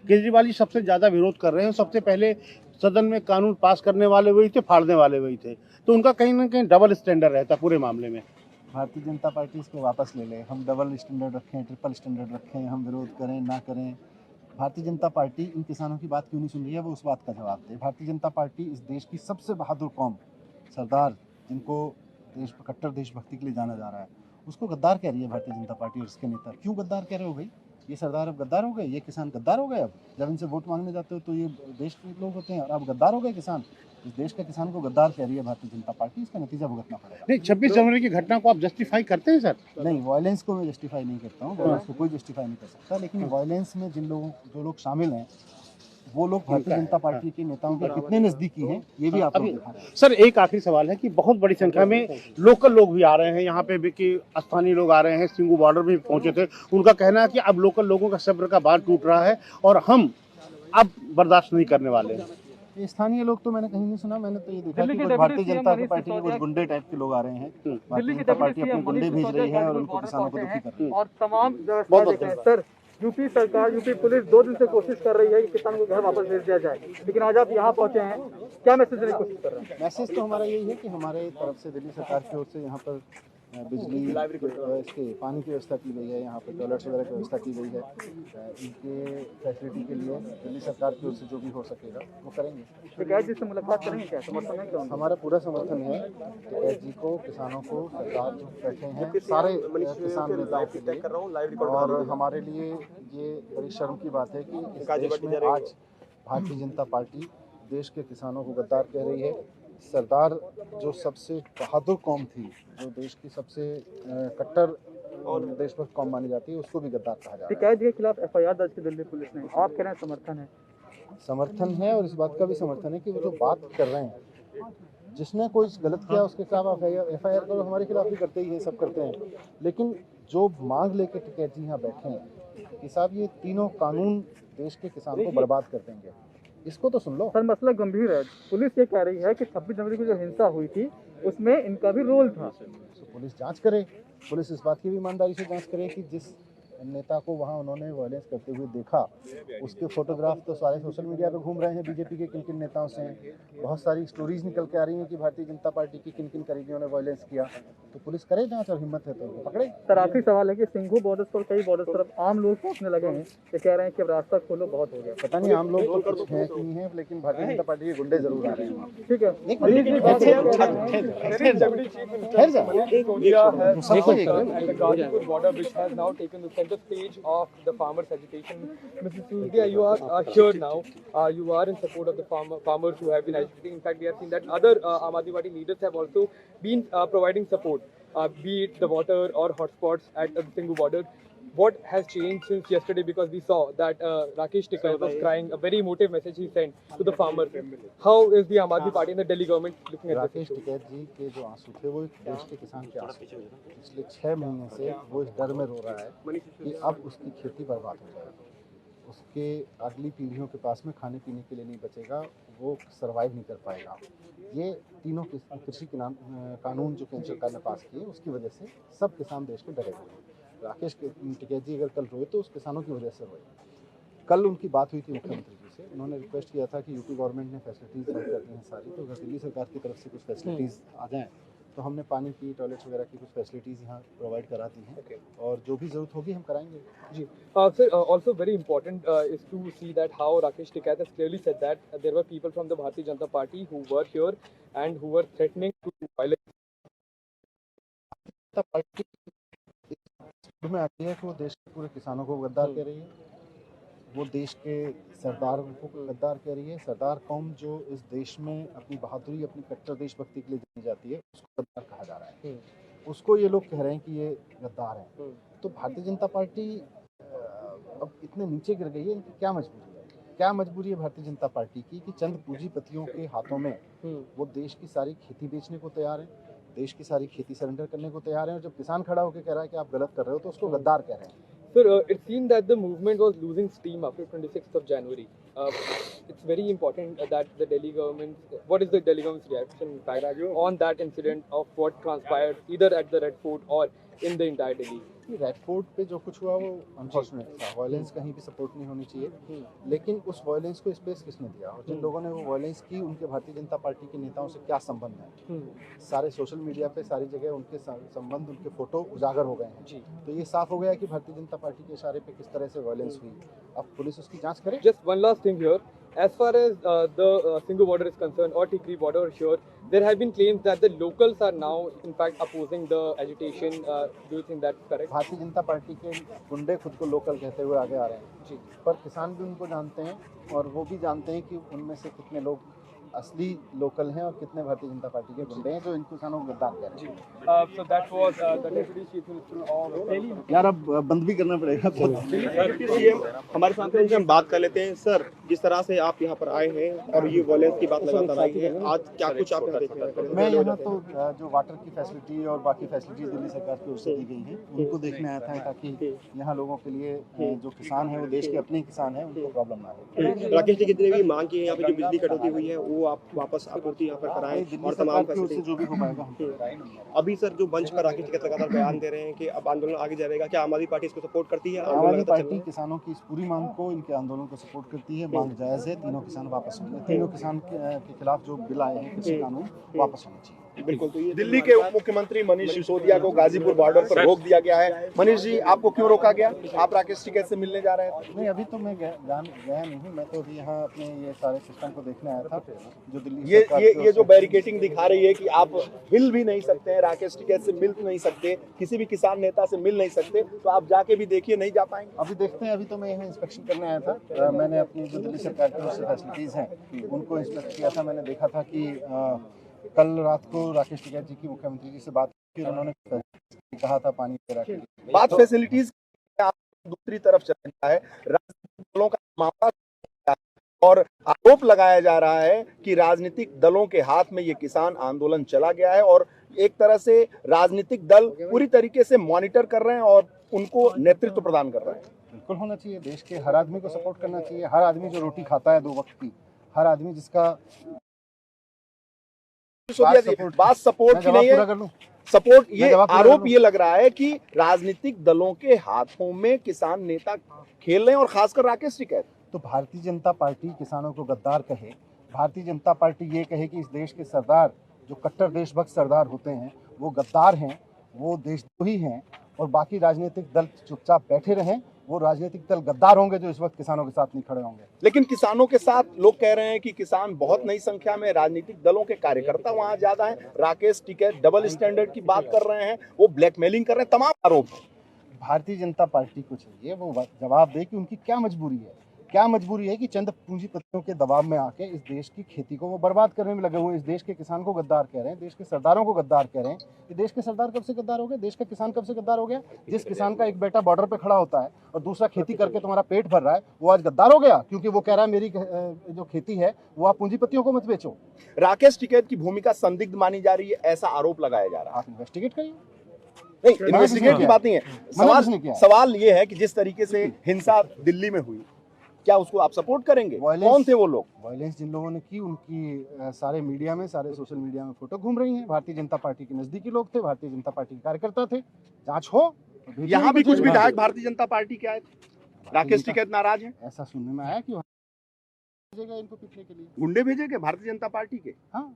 केजरीवाल जी सबसे ज़्यादा विरोध कर रहे हैं। सबसे पहले सदन में कानून पास करने वाले वही थे, फाड़ने वाले वही थे, तो उनका कहीं ना कहीं डबल स्टैंडर्ड रहता पूरे मामले में। भारतीय जनता पार्टी इसको वापस ले ले, हम डबल स्टैंडर्ड रखें, ट्रिपल स्टैंडर्ड रखें, हम विरोध करें ना करें, भारतीय जनता पार्टी इन किसानों की बात क्यों नहीं सुन रही है, वो उस बात का जवाब दे। भारतीय जनता पार्टी इस देश की सबसे बहादुर कौम, सरदार जिनको कट्टर देशभक्ति के लिए जाना जा रहा है, उसको गद्दार कह रही है भारतीय जनता पार्टी और इसके नेता। क्यों गद्दार कह रहे हो भाई? ये सरदार अब गद्दार हो गए, ये किसान गद्दार हो गए। अब जब इनसे वोट मांगने जाते हो तो ये देश के लोग होते हैं, और अब गद्दार हो गए किसान। इस देश के किसान को गद्दार कह रही है भारतीय जनता पार्टी, इसका नतीजा भुगतना पड़ेगा। नहीं, 26 जनवरी की घटना को आप जस्टिफाई करते हैं सर? नहीं, वायलेंस को मैं जस्टिफाई नहीं करता हूँ, वायलेंस को कोई जस्टिफाई नहीं कर सकता, लेकिन वायलेंस में जो लोग शामिल हैं वो लोग भारतीय जनता पार्टी के नेताओं के कितने नजदीकी हैं, ये भी आप लोग दिखा रहे हैं। सर, एक आखिरी सवाल है कि बहुत बड़ी संख्या में लोकल लोग भी आ रहे हैं यहाँ पे भी, कि स्थानीय लोग आ रहे हैं, सिंघू बॉर्डर भी पहुंचे थे। उनका कहना है कि अब लोकल लोगों का सब्र का बांध टूट रहा है और हम अब बर्दाश्त नहीं करने वाले हैं। ये स्थानीय लोग तो मैंने कहीं नहीं सुना, मैंने तो ये देखा कि कुछ भारतीय जनता पार्टी के कुछ गुंडे टाइप के लोग आ रहे हैं। भारतीय जनता पार्टी अपने गुंडे भेज रही है और उनको किसानों को दुखी कर रही है। और तमाम व्यवस्था देख रहे हैं सर। यूपी सरकार, यूपी पुलिस 2 दिन से कोशिश कर रही है कि किसानों को घर वापस भेज दिया जाए, लेकिन आज आप यहाँ पहुँचे हैं, क्या मैसेज देने की कोशिश कर रहे हैं? मैसेज तो हमारा यही है कि हमारे तरफ से दिल्ली सरकार की ओर से यहाँ पर बिजली, इसके पानी की व्यवस्था की गई है, यहाँ पर टॉयलेट्स वगैरह की व्यवस्था की गई है। इनके फैसिलिटी के लिए दिल्ली सरकार की ओर से जो भी हो सकेगा वो करेंगे। टिकैत जी से मुलाकात करेंगे, क्या समर्थन है? क्या हमारा पूरा समर्थन है टिकैत जी को, किसानों को, सरकार जो बैठे हैं सारे किसान नेताओं के लिए। और हमारे लिए ये बड़ी शर्म की बात है कि इस देश में आज भारतीय जनता पार्टी देश के किसानों को गद्दार कह रही है। सरदार जो सबसे बहादुर कौम थी, जो देश की सबसे कट्टर और देशभक्त कौम मानी जाती है, उसको भी गद्दार कहा जा रहा है। टिकैत जी के खिलाफ FIR दर्ज की दिल्ली पुलिस ने, आप कह रहे हैं समर्थन है? समर्थन है, और इस बात का भी समर्थन है कि वो जो बात कर रहे हैं, जिसने कोई गलत किया उसके खिलाफ FIR करो, हमारे खिलाफ भी करते ही है, सब करते हैं। लेकिन जो मांग लेके टिकैत जी यहाँ बैठे हैं कि साहब ये तीनों कानून देश के किसान को बर्बाद कर देंगे, इसको तो सुन लो। सर, मसला गंभीर है। पुलिस ये कह रही है कि 26 जनवरी को जो हिंसा हुई थी उसमें इनका भी रोल था। तो पुलिस जांच करे, पुलिस इस बात की भी ईमानदारी से जांच करे कि जिस नेता को वहाँ उन्होंने वायलेंस करते हुए देखा, उसके फोटोग्राफ तो सारे सोशल मीडिया पे घूम रहे हैं बीजेपी के किन किन नेताओं से। बहुत सारी स्टोरीज निकल के आ रही हैं कि भारतीय जनता पार्टी की किन किन करीबियों ने वायलेंस किया। तो पुलिस करे जांच, और हिम्मत है तो पकड़े। सर, आखिरी सवाल है कि सिंघू बॉर्डर पर कई बॉर्डर पर आम लोग पहुंचने लगे हैं, ये कह रहे हैं कि अब रास्ता खोलो, बहुत हो गया। पता नहीं आम लोग तो कुछ हैं कि नहीं है, लेकिन भारतीय जनता पार्टी के गुंडे जरूर आ रहे हैं। ठीक है, ठहर जा। the stage of the farmers' agitation. Mrs. Sudhia, you are here now. You are in support of the farmers who have been agitating. In fact, we have seen that other Aam Aadmi Party leaders have also been providing support, be it the water or hotspots at the Singhu border. What has changed since yesterday? Because we saw that Rakesh Tikait was crying, a very emotive message he sent to the farmers. How is the Aam Aadmi Party and the Delhi government looking at Rakesh this? Tikait जी के जो आंसू थे वो एक देश के किसान के आंसू थे। पिछले 6 महीने से वो इस डर में रो रहा है कि अब उसकी खेती बर्बाद हो जाएगी, उसके अगली पीढ़ियों के पास में खाने पीने के लिए नहीं बचेगा, वो सरवाइव नहीं कर पाएगा। ये तीनों कृषि कानून जो केंद्र सरकार ने पास किए उसकी वजह से सब किसान देश के डरे हुए हैं। राकेश टिकैत जी अगर कल रोए तो उस किसानों की वजह से रोए। कल उनकी बात हुई थी मुख्यमंत्री जी से, उन्होंने रिक्वेस्ट किया था कि यूपी गवर्नमेंट ने फैसिलिटीज़ बंद कर दी हैं सारी, तो अगर दिल्ली सरकार की तरफ से कुछ फैसिलिटीज़ आ जाएँ तो हमने पानी की, टॉयलेट्स वगैरह की कुछ फैसिलिटीज़ यहाँ प्रोवाइड करा दी हैं और जो भी ज़रूरत होगी हम कराएंगे। जी sir, also very important is to see that how Rakesh Tikait has clearly said that there were people from the Bharatiya Janata Party who were here and who were threatening to violate. में आती है कि वो देश के पूरे किसानों को गद्दार कह रही है, वो देश के सरदारों को गद्दार कह रही है। सरदार कौम जो इस देश में अपनी बहादुरी, अपनी कट्टर देशभक्ति के लिए जानी जाती है, उसको गद्दार कहा जा रहा है। उसको ये लोग कह रहे हैं कि ये गद्दार है। तो भारतीय जनता पार्टी अब इतने नीचे गिर गई है, इनकी क्या मजबूरी है? क्या मजबूरी है भारतीय जनता पार्टी की कि चंद पूंजीपतियों के हाथों में वो देश की सारी खेती बेचने को तैयार है, देश की सारी खेती सरेंडर करने को तैयार है, और जब किसान खड़ा होकर कह रहा है कि आप गलत कर रहे हो तो उसको गद्दार कह रहे हैं। Sir, it seemed that the movement was losing steam after 26th of January. It's very important that the Delhi government, what is the Delhi government's reaction in fact, on that incident of what transpired either at the Red Fort or in the entire Delhi? Red fort पे जो कुछ हुआ वो अनफॉर्चुनेट था, वायलेंस कहीं भी सपोर्ट नहीं होनी चाहिए, लेकिन उस वायलेंस को स्पेस किसने दिया और जिन लोगों ने वो वायलेंस की उनके भारतीय जनता पार्टी के नेताओं से क्या संबंध है? सारे सोशल मीडिया पे सारी जगह उनके संबंध, उनके फोटो उजागर हो गए हैं। तो ये साफ हो गया कि भारतीय जनता पार्टी के इशारे पे किस तरह से वायलेंस हुई। अब पुलिस उसकी जांच करे। Just one last thing here. As far as the Singhu border is concerned, or Tikri border here, there have been claims that the locals are now, in fact, opposing the agitation. Do you think that's correct? Bharatiya Janata party के गुंडे खुद को लोकल कहते हुए आगे आ रहे हैं जी, पर किसान भी उनको जानते हैं और वो भी जानते हैं कि उनमें से कितने लोग असली लोकल हैं और कितने भारतीय जनता पार्टी के गुंडे हैं जो इन किसानों को गद्दार कह रहे हैं। So that was the Deputy Chief Minister of यार अब बंद भी करना पड़ेगा। हमारे साथ उनसे हम बात कर लेते हैं। सर, जिस तरह से आप यहाँ पर आए हैं और ये वायलेंस की बात लगातार आई है, आज क्या कुछ आप यहाँ देख रहे हैं? मैं यहाँ तो जो वाटर की फैसिलिटी और बाकी फैसिलिटीज दिल्ली सरकार की ओर से दी गई हैं उनको देखने आया था, ताकि यहाँ लोगों के लिए जो किसान है वो देश के अपने किसान हैं, उनको प्रॉब्लम ना हो। राकेश जी, जितने भी मांग की है यहाँ पे, जो बिजली कटौती हुई है वो आप वापस आपूर्ति यहाँ पर कराएं और तमाम फैसिलिटी जो भी हो पाएगा हम कराएंगे। अभी सर जो मंच पर राकेश टिकैत लगातार बयान दे रहे हैं कि अब आंदोलन आगे जाएगा, क्या आम आदमी पार्टी इसको सपोर्ट करती है? आम आदमी पार्टी किसानों की इस पूरी मांग को, इनके आंदोलन को सपोर्ट करती है। मांग जायज है, तीनों किसान वापस होंगे, तीनों किसान के खिलाफ जो बिल आए हैं कृषि कानून वापस होने चाहिए। बिल्कुल। तो ये दिल्ली के उप मुख्यमंत्री मनीष सिसोदिया को गाजीपुर बॉर्डर पर रोक दिया गया है। मनीष जी, आपको क्यों रोका गया? आप राकेश टिकैत से मिलने जा रहे हैं? नहीं, अभी तो मैं गया नहीं हूँ, मैं तो अभी यहाँ अपने ये सारे सिस्टम को देखने आया था जो दिल्ली ये जो बैरिकेटिंग दिखा रही है कि आप हिल भी नहीं सकते हैं, राकेश टिकैत से मिल नहीं सकते, किसी भी किसान नेता से मिल नहीं सकते, तो आप जाके भी देखिए, नहीं जा पाएंगे? अभी देखते हैं। अभी तो मैं यहाँ इंस्पेक्शन करने आया था। मैंने अपनी जो दिल्ली सरकार की ओर से फैसिलिटीज़ हैं उनको इंस्पेक्ट किया था। मैंने देखा था कि कल रात को राकेश टिकैत जी की मुख्यमंत्री जी से बात की, उन्होंने कहा था पानी वगैरह की बात फैसिलिटीज दूसरी तरफ चल रहा है, राजनीतिक दलों का मामला और आरोप लगाया जा रहा है कि राजनीतिक दलों के हाथ में ये किसान आंदोलन चला गया है और एक तरह से राजनीतिक दल पूरी तरीके से मॉनिटर कर रहे हैं और उनको नेतृत्व प्रदान कर रहे हैं। बिल्कुल होना चाहिए, देश के हर आदमी को सपोर्ट करना चाहिए। हर आदमी जो रोटी खाता है 2 वक्त की, हर आदमी जिसका बात सपोर्ट की नहीं है, सपोर्ट ये आरोप ये लग रहा है कि राजनीतिक दलों के हाथों में किसान नेता खेल रहे हैं और खासकर राकेश टिकैत। तो भारतीय जनता पार्टी किसानों को गद्दार कहे, भारतीय जनता पार्टी ये कहे कि इस देश के सरदार जो कट्टर देशभक्त सरदार होते हैं वो गद्दार हैं, वो देशद्रोही हैं, और बाकी राजनीतिक दल चुपचाप बैठे रहें, वो राजनीतिक दल गद्दार होंगे जो इस वक्त किसानों के साथ नहीं खड़े होंगे। लेकिन किसानों के साथ लोग कह रहे हैं कि किसान बहुत नई संख्या में, राजनीतिक दलों के कार्यकर्ता वहां ज्यादा हैं। राकेश टिकैत डबल स्टैंडर्ड की बात कर रहे हैं, वो ब्लैकमेलिंग कर रहे हैं, तमाम आरोप। भारतीय जनता पार्टी को चाहिए वो जवाब दे कि उनकी क्या मजबूरी है। क्या मजबूरी है कि चंद पूंजीपतियों के दबाव में आके इस देश की खेती को वो बर्बाद करने में लगे हुए हैं। इस देश के किसान को गद्दार कह रहे हैं, देश के सरदारों को गद्दार कह रहे हैं। ये देश के सरदार कब से गद्दार हो गए? देश का किसान कब से गद्दार हो गया? जिस किसान का एक बेटा बॉर्डर पे खड़ा होता है और दूसरा खेती करके तुम्हारा पेट भर रहा है, वो आज गद्दार हो गया क्योंकि वो कह रहा है मेरी जो खेती है वो आप पूंजीपतियों को मत बेचो। राकेश टिकैत की भूमिका संदिग्ध मानी जा रही है, ऐसा आरोप लगाया जा रहा है। आप इन्वेस्टिगेट करिए। नहीं, इन्वेस्टिगेट की बात नहीं है। सवाल ये है कि जिस तरीके से हिंसा दिल्ली में हुई, क्या उसको आप सपोर्ट करेंगे? कौन थे वो लोग? वायलेंस जिन लोगों ने की उनकी सारे मीडिया में, सारे सोशल मीडिया में फोटो घूम रही हैं। भारतीय जनता पार्टी के नजदीकी लोग थे, भारतीय जनता पार्टी के कार्यकर्ता थे। जांच हो। यहाँ भी कुछ विधायक भारतीय जनता पार्टी के आए थे। राकेश टिकैत नाराज हैं? ऐसा सुनने में आया कि भेजेगा इनको पीटने के लिए। गुंडे भेजेंगे भारतीय जनता पार्टी के? हाँ,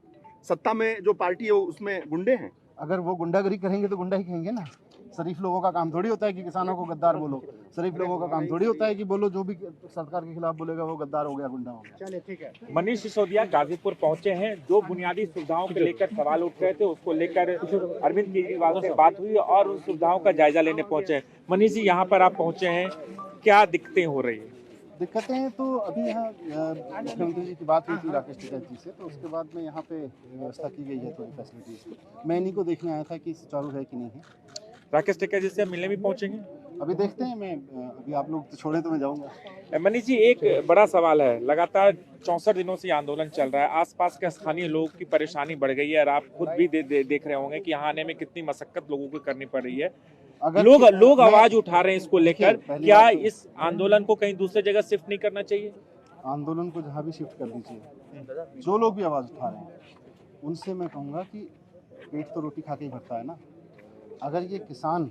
सत्ता में जो पार्टी है उसमें गुंडे हैं। अगर वो गुंडागरी करेंगे तो गुंडा ही कहेंगे ना। शरीफ लोगों का काम थोड़ी होता है कि किसानों को गद्दार बोलो। शरीफ लोगों का काम थोड़ी होता है कि बोलो जो भी सरकार के खिलाफ बोलेगा वो गद्दार हो गया, गुंडा हो गया। चलिए ठीक है। मनीष सिसोदिया गाजीपुर पहुंचे हैं। जो बुनियादी सुविधाओं को लेकर सवाल उठ रहे थे उसको लेकर अरविंद केजरीवाल से बात हुई और उन सुविधाओं का जायजा लेने पहुंचे हैं। मनीष जी, यहाँ पर आप पहुंचे हैं, क्या दिक्कतें हो रही है? दिक्कतें तो अभी यहाँ मुख्यमंत्री जी की बात हुई थी राकेश टिकैत जी से, तो उसके बाद में यहाँ पे व्यवस्था की गई है थोड़ी फैसिलिटीज की। मैं इन्हीं को देखने आया था कि सुचारू है कि नहीं है। राकेश टिकैत जी से मिलने भी पहुंचेंगे? अभी देखते हैं। मैं अभी आप लोग तो छोड़े तो मैं जाऊंगा। मनीष जी, एक बड़ा सवाल है। लगातार 64 दिनों से आंदोलन चल रहा है। आसपास के स्थानीय लोगों की परेशानी बढ़ गई है और आप खुद भी देख रहे होंगे कि यहाँ आने में कितनी मशक्कत लोगों को करनी पड़ रही है। लोग आवाज उठा रहे हैं इसको लेकर। क्या इस आंदोलन को कहीं दूसरी जगह शिफ्ट नहीं करना चाहिए? आंदोलन को जहाँ भी शिफ्ट कर दीजिए। जो लोग भी आवाज उठा रहे हैं उनसे मैं कहूँगा कि पेट तो रोटी खा के ही भरता है ना। अगर ये किसान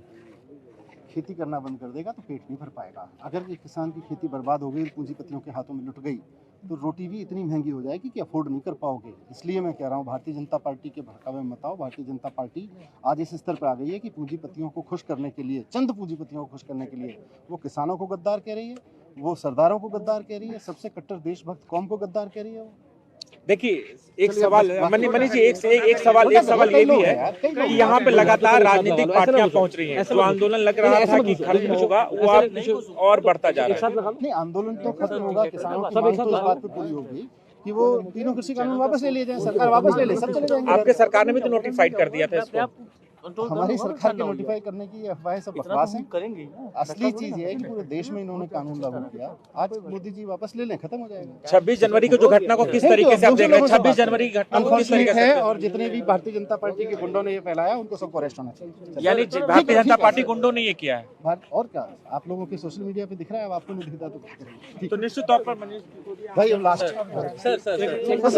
खेती करना बंद कर देगा तो पेट नहीं भर पाएगा। अगर ये किसान की खेती बर्बाद हो गई, पूंजीपतियों के हाथों में लुट गई, तो रोटी भी इतनी महंगी हो जाएगी कि अफोर्ड नहीं कर पाओगे। इसलिए मैं कह रहा हूँ भारतीय जनता पार्टी के भड़कावे में मत आओ। भारतीय जनता पार्टी आज इस स्तर पर आ गई है कि पूंजीपतियों को खुश करने के लिए, चंद पूंजीपतियों को खुश करने के लिए वो किसानों को गद्दार कह रही है, वो सरदारों को गद्दार कह रही है, सबसे कट्टर देशभक्त कौम को गद्दार कह रही है। वो देखिए, एक सवाल मनीष जी, एक सवाल ये भी है कि यहाँ पे लगातार राजनीतिक पार्टियां पहुंच रही हैं। जो आंदोलन लग रहा था कि खत्म होगा, वो अब और बढ़ता जा रहा है। नहीं, आंदोलन तो खत्म होगा। किसानों की मांग तो इस बात पर पूरी होगी कि वो तीनों कृषि कानून वापस ले लिए जाएं, सरकार वापस ले ले, सब चले जाएंगे। आपके सरकार ने भी तो नोटिफाइड कर दिया था इसको। हमारी सरकार के नोटिफाई करने की अफवाहें सब बकवास हैं। असली चीज ये है कि पूरे देश में इन्होंने कानून लागू किया। आज मोदी जी वापस ले लें, खत्म हो जाएगा। 26 जनवरी को जो घटना को किस तरीके से आप देख रहे हैं? 26 जनवरी की घटना को किस तरीके से? और जितने भी भारतीय जनता पार्टी के गुंडों ने ये फैलाया उनको सबको अरेस्ट होना चाहिए। यानी भारतीय जनता पार्टी गुंडों ने ये किया है। और क्या, आप लोगों के सोशल मीडिया पे दिख रहा है, अब आपको नहीं दिखता तो तो निश्चित तौर पर मनीष भाई अब लास्ट सर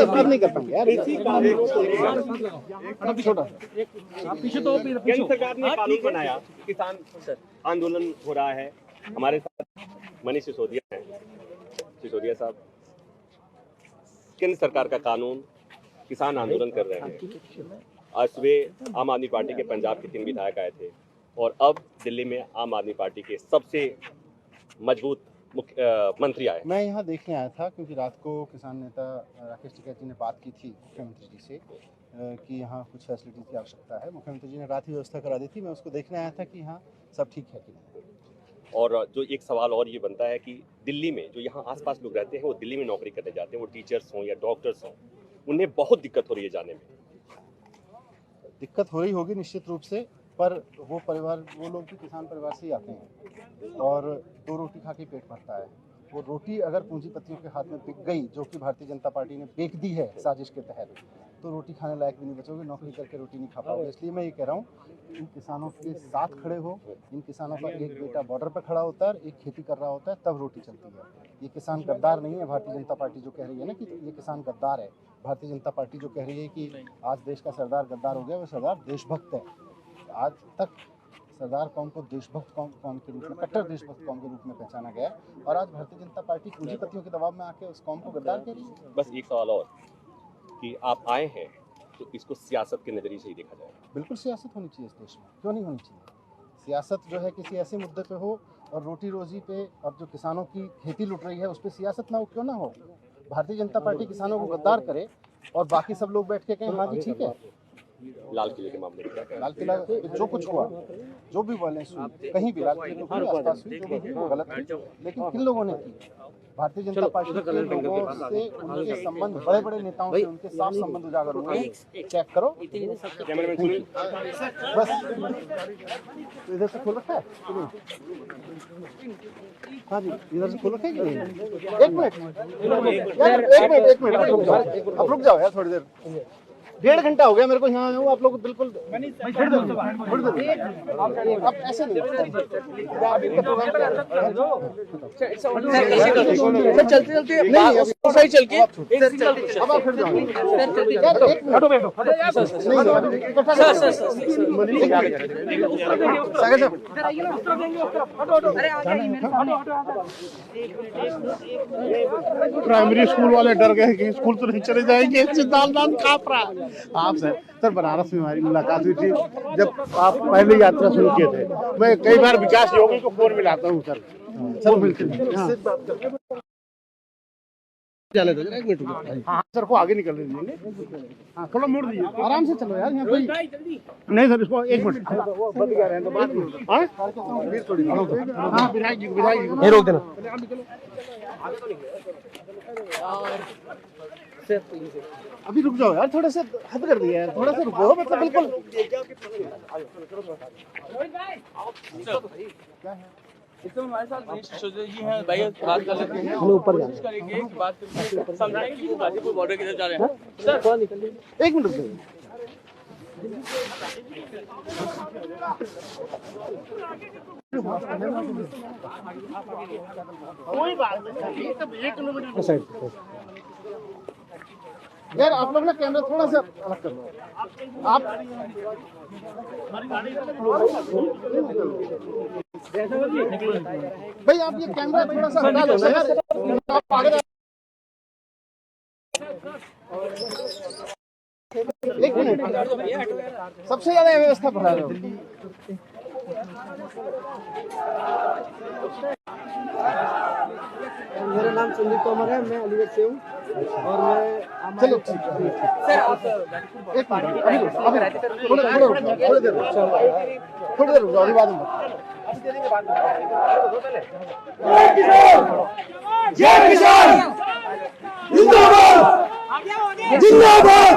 अब नहीं कर पाएंगे यार। छोटा सरकार ने कानून बनाया, किसान आंदोलन हो रहा है। हमारे साथ मनीष सिसोदिया हैं। सिसोदिया साहब, केंद्र सरकार का कानून, किसान आंदोलन कर रहे हैं। आज सुबह आम आदमी पार्टी के पंजाब के 3 विधायक आए थे और अब दिल्ली में आम आदमी पार्टी के सबसे मजबूत मंत्री आए। मैं यहाँ देखने आया था क्योंकि रात को किसान नेता राकेश टिकैत जी ने बात की थी मुख्यमंत्री जी से कि यहाँ कुछ फैसिलिटीज की आवश्यकता है। मुख्यमंत्री जी ने रात ही व्यवस्था करा दी थी। मैं उसको देखने आया था कि हाँ सब ठीक है कि नहीं। और जो एक सवाल और ये बनता है कि दिल्ली में जो यहाँ आसपास लोग रहते हैं वो दिल्ली में नौकरी करने जाते हैं, वो टीचर्स हों या डॉक्टर्स हों, उन्हें बहुत दिक्कत हो रही है जाने में। दिक्कत हो रही होगी निश्चित रूप से, पर वो परिवार, वो लोग भी किसान परिवार से ही आते हैं और 2 रोटी खा के पेट भरता है। वो रोटी अगर पूंजीपतियों के हाथ में बिक गई, जो कि भारतीय जनता पार्टी ने बेच दी है साजिश के तहत, तो रोटी खाने लायक भी नहीं बचोगे, नौकरी करके रोटी नहीं खा पाओगे। इसलिए मैं ये कह रहा हूँ, इन किसानों के साथ खड़े हो। इन किसानों का एक बेटा बॉर्डर पर खड़ा होता है, एक खेती कर रहा होता है, तब रोटी चलती है। ये किसान गद्दार नहीं है। भारतीय जनता पार्टी जो कह रही है ना कि ये किसान गद्दार है, भारतीय जनता पार्टी जो कह रही है कि आज देश का सरदार गद्दार हो गया, वो सरदार देशभक्त है। आज तक सरदार कौम को देशभक्त कौम के रूप में, कट्टर देशभक्त कौम के रूप में पहचाना गया, और आज भारतीय जनता पार्टी पूंजीपतियों के दबाव में आके उस कौम को गद्दार कह रही है। बस एक सवाल और कि आप आए हैं तो इसको सियासत के नजरिए से ही देखा जाए। बिल्कुल सियासत होनी चाहिए इस देश में, क्यों नहीं होनी चाहिए। सियासत जो है किसी ऐसे मुद्दे पे हो और रोटी रोजी पे, और जो किसानों की खेती लुट रही है उस पर सियासत ना हो, क्यों ना हो। भारतीय जनता पार्टी किसानों को गद्दार करे और बाकी सब लोग बैठ के कहें हाँ जी ठीक है, लाल किले के मामले में क्या कहेंगे? लाल किला जो कुछ हुआ, जो भी वायलेंस हुई, कहीं भी लाल किले के आसपास हुई, जो भी हुई वो गलत हुई, लेकिन किन लोगों ने की? भारतीय जनता पार्टी के लोगों से, उनके संबंध, बड़े बड़े नेताओं से उनके साफ संबंध उजागर हुए। चेक करो बस। तो इधर से खोल रखा है? हाँ जी, इधर से खोल रखा है कि नहीं? एक मिनट यार, एक मिनट आप रुक जाओ यार थोड़ी देर। 1.5 घंटा हो गया मेरे को यहाँ हूँ, आप लोग बिल्कुल थोड़ी देर आप ऐसे नहीं चलते चलते नहीं चल के अब आप फिर जाओ प्राइमरी स्कूल वाले डर गए कि स्कूल तो नहीं चले जाएंगे, दान काँप रहा है। आप सर बनारस में हमारी मुलाकात हुई थी जब आप पहले यात्रा शुरू किए थे। मैं कई बार विकास योगी को फोन मिलाता हूँ सर मिलते हैं। चले तो एक मिनट हाँ सर को आगे निकल दीजिए। हाँ थोड़ा मोड़ दीजिए, आराम से चलो यार यहाँ कोई नहीं सर। इसको एक मिनट बंद कर रहे हैं तो बात हाँ विधायक जी रोक देना। अभी रुक जाओ यार, थोड़ा सा हद कर दिया यार, थोड़ा सा रुको मतलब बिल्कुल। इसमें हमारे साथ जी हैं भाई, बात कर लेते हैं, ऊपर करेंगे बात समझाएंगे कि गाजीपुर बॉर्डर की तरफ जा रहे हैं सर। थोड़ा निकलिए, एक मिनट रुकिए। कोई बात नहीं, 1 किलोमीटर यार आप लोग ना कैमरा थोड़ा सा अलग कर लो आप। भाई आप ये कैमरा थोड़ा सा हटा लो ना यार, आप आगे। एक मिनट, सबसे ज्यादा व्यवस्था बढ़ा रहे हो। मेरा नाम संदीप तोमर है, मैं अलीगढ़ से हूँ और मैं चलो ठीक है सर। आप एक मिनट थोड़ी देर रुक जाओ, अभी बाद में जय किसान जिंदाबाद जिंदाबाद।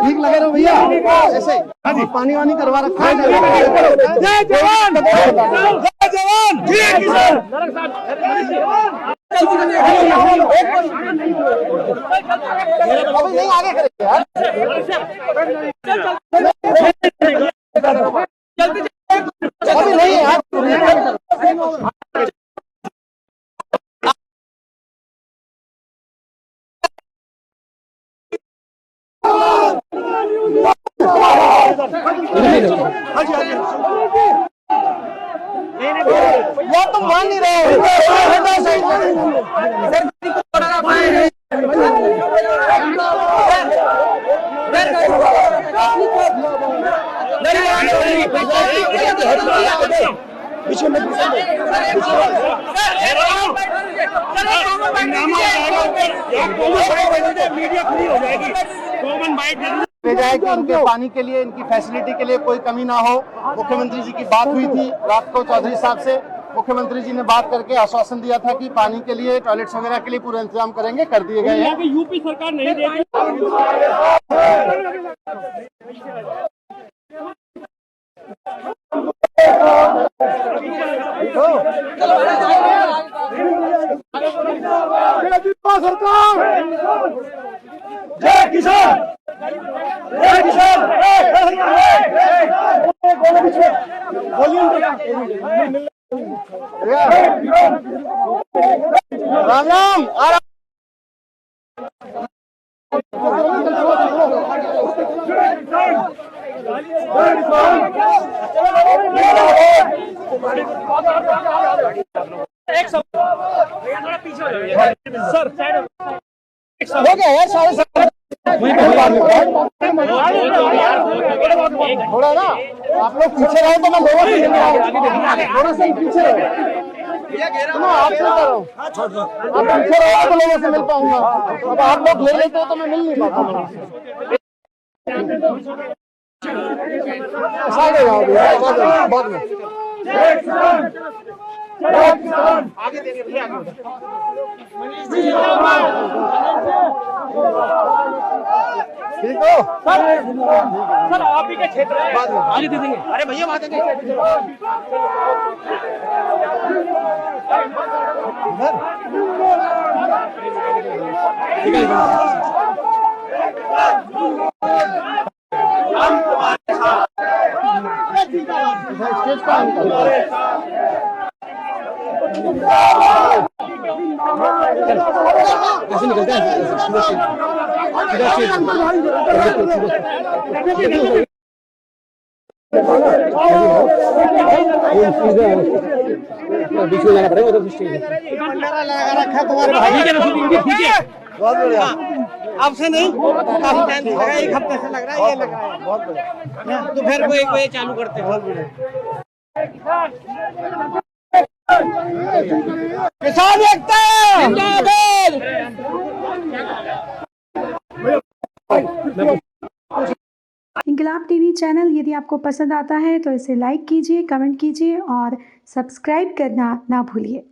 ठीक लगे रहो भैया ऐसे। हाँ जी पानी वानी करवा रखा है। जय जवान जय जवान जय किसान। अभी नहीं आगे करेंगे यार, अभी नहीं यार। यार तुम मान नहीं रहे मीडिया फ्री हो जाएगी, कॉमन बाइट भेजा है कि इनके पानी के लिए, इनकी फैसिलिटी के लिए कोई कमी ना हो। मुख्यमंत्री जी की बात हुई थी रात को चौधरी साहब से। मुख्यमंत्री जी ने बात करके आश्वासन दिया था कि पानी के लिए, टॉयलेट्स वगैरह के लिए पूरा इंतजाम करेंगे, कर दिए गए हैं। यूपी सरकार नहीं देगी। सरकार जय किसान जय किसान। राम राम सर हो गया यार, 7:30 थोड़ा ना आप लोग पीछे रहे तो मैं लोगों से थोड़ा सा ही पीछे रहे। आपसे कर रहा हूँ, आप पीछे रहो तो लोगों से मिल पाऊंगा। अब आप लोग ले लेते हो तो मैं मिल नहीं पाता। आगे जाओ बाद में। आगे देंगे भैया, ठीक हो सर आप ही के क्षेत्र है, आगे दे देंगे। अरे भैया बात कैसे निकलता है? बीच में जाना पड़ेगा उधर भंडारा लगा रखा है तुम्हारे भाई के। ठीक है, बहुत बढ़िया। आपसे नहीं काफी टाइम से लगा, एक हफ्ते से लग रहा है, ये लग रहा है। बहुत बढ़िया। तो फिर कोई चालू करते हैं। बहुत बढ़िया। किसान एकता जिंदाबाद। इंकलाब टीवी चैनल यदि आपको पसंद आता है तो इसे लाइक कीजिए, कमेंट कीजिए और सब्सक्राइब करना ना भूलिए।